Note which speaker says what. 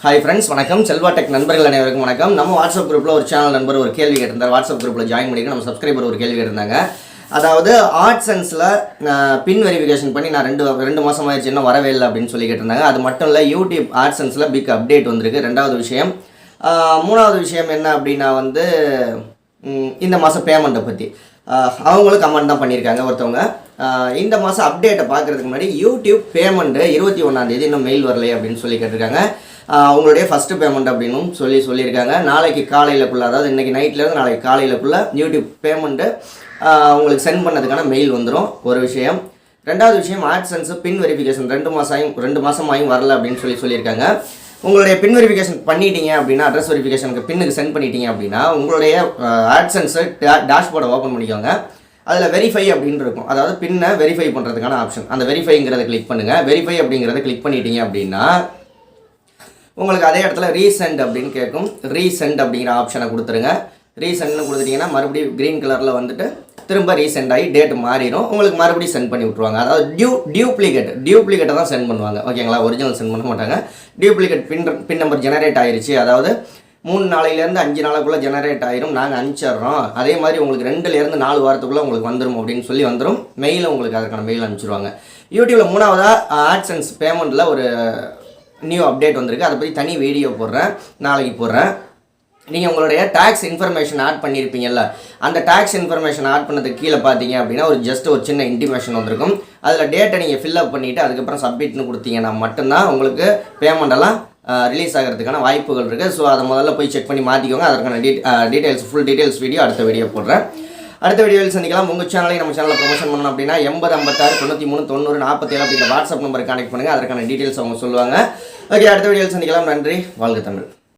Speaker 1: Hi friends, வணக்கம். Selva tech நண்பர்கள் அனைவருக்கும் வணக்கம். நம்ம வாட்ஸ்அப் குரூப்பில் ஒரு சேனல் நண்பர் ஒரு கேள்வி கேட்டிருந்தார். வாட்ஸ்அப் குரூப்பில் ஜாயின் பண்ணிக்க நம்ம சப்ஸ்கிரைபர் ஒரு கேள்வி கேட்டிருந்தாங்க. அதாவது adsenseல பின் வெரிஃபிகேஷன் பண்ணி நான் ரெண்டு மாதம் ஆயிடுச்சு, இன்னும் வரவே இல்லை அப்படின்னு சொல்லி கேட்டிருந்தாங்க. அது மட்டும் இல்லை, யூடியூப் adsenseல பிக் அப்டேட் வந்திருக்கு. ரெண்டாவது விஷயம். மூணாவது விஷயம் என்ன அப்படின்னா இந்த மாதம் பேமெண்ட்டை பற்றி அவங்களும் கமெண்ட் தான் பண்ணியிருக்காங்க ஒருத்தவங்க. இந்த மாதம் அப்டேட்டை பார்க்குறதுக்கு முன்னாடி யூடியூப் பேமெண்ட்டு 21ஆம் தேதி இன்னும் மெயில் வரலையே அப்படின்னு சொல்லி கேட்டிருக்காங்க. அவங்களுடைய ஃபஸ்ட்டு பேமெண்ட் அப்படின்னு சொல்லியிருக்காங்க. நாளைக்கு காலையிலக்குள்ளே, அதாவது இன்றைக்கி நைட்லேருந்து நாளைக்கு காலையிலக்குள்ளே யூடியூப் பேமெண்ட்டு உங்களுக்கு சென்ட் பண்ணதுக்கான மெயில் வந்துடும். ஒரு விஷயம். ரெண்டாவது விஷயம், adsense பின் வெரிஃபிகேஷன் 2 மாதமாயும் வரல அப்படின்னு சொல்லியிருக்காங்க. உங்களுடைய பின் வெரிஃபிகேஷன் பண்ணிட்டீங்க அப்படின்னா, அட்ரஸ் வெரிஃபிகேஷனுக்கு பின்னுக்கு சென்ட் பண்ணிட்டீங்க அப்படின்னா, உங்களுடைய adsense டேஷ்போர்டை ஓப்பன் பண்ணிக்கோங்க. அதில் வெரிஃபை அப்படின்னு இருக்கும். அதாவது பின்னை வெரிஃபை பண்ணுறதுக்கான ஆப்ஷன். அந்த வெரிஃபைங்கிறத கிளிக் பண்ணுங்கள். வெரிஃபை அப்படிங்கிறத கிளிக் பண்ணிட்டீங்க அப்படின்னா உங்களுக்கு அதே இடத்துல ரீசெண்ட் அப்படின்னு கேட்கும். ரீசெண்ட் அப்படிங்கிற ஆப்ஷனை கொடுத்துருங்க. ரீசெண்ட்னு கொடுத்துட்டிங்கன்னா மறுபடியும் க்ரீன் கலரில் வந்துட்டு திரும்ப ரீசெண்ட் ஆகி டேட் மாறிடும். உங்களுக்கு மறுபடியும் சென்ட் பண்ணி விட்ருவாங்க. அதாவது டியூப்ளிகேட்டை தான் சென்ட் பண்ணுவாங்க. ஓகேங்களா? ஒரிஜினல் சென்ட் பண்ண மாட்டாங்க. டியூப்ளிகேட் பின் நம்பர் ஜெனரேட் ஆயிடுச்சு, அதாவது 3 நாளையிலேருந்து 5 நாளுக்குள்ளே ஜெனரேட் ஆயிரும், நாங்கள் அனுப்பிச்சிட்றோம். அதே மாதிரி உங்களுக்கு 2லேருந்து 4 வாரத்துக்குள்ளே உங்களுக்கு வந்துடும் அப்படின்னு சொல்லி வந்துடும். மெயிலும் உங்களுக்கு அதுக்கான மெயில் அனுப்பிச்சிடுவாங்க. யூடியூப்பில் மூணாவதாக adsense பேமெண்ட்டில் ஒரு நியூ அப்டேட் வந்திருக்கு. அதை பற்றி தனி வீடியோ போடுறேன், நாளைக்கு போடுறேன். நீங்கள் உங்களுடைய டேக்ஸ் இன்ஃபர்மேஷன் ஆட் பண்ணியிருப்பீங்கல்ல, அந்த டேக்ஸ் இன்ஃபர்மேஷன் ஆட் பண்ணதுக்கு கீழே பார்த்தீங்க அப்படின்னா ஒரு சின்ன இன்டிமேஷன் வந்திருக்கும். அதில் டேட்டை நீங்கள் ஃபில்அப் பண்ணிவிட்டு அதுக்கப்புறம் சப்மிட்னு கொடுத்தீங்கன்னா மட்டும்தான் உங்களுக்கு பேமெண்டெல்லாம் ரிலீஸ் ஆகிறதுக்கான வாய்ப்புகள் இருக்குது. ஸோ அதை முதல்ல போய் செக் பண்ணி மாற்றிக்கோங்க. அதற்கான ஃபுல் டீட்டெயில்ஸ் வீடியோ அடுத்த வீடியோ போடுறேன். அடுத்த வீடியோவில் சந்திக்கலாம். உங்கள் சேனலையும் நம்ம சேனலில் ப்ரொமோஷன் பண்ணணும் அப்படின்னா 80 56 93 90 47 அப்படிங்கிற வாட்ஸ்அப் நம்பருக்கு கனெக்ட் பண்ணுங்கள். அதற்கான டீட்டெயில்ஸ் அவங்க சொல்லுவாங்க. ஓகே, அடுத்த வீடியோவில் சந்திக்கலாம். நன்றி. வாழ்க தமிழ்.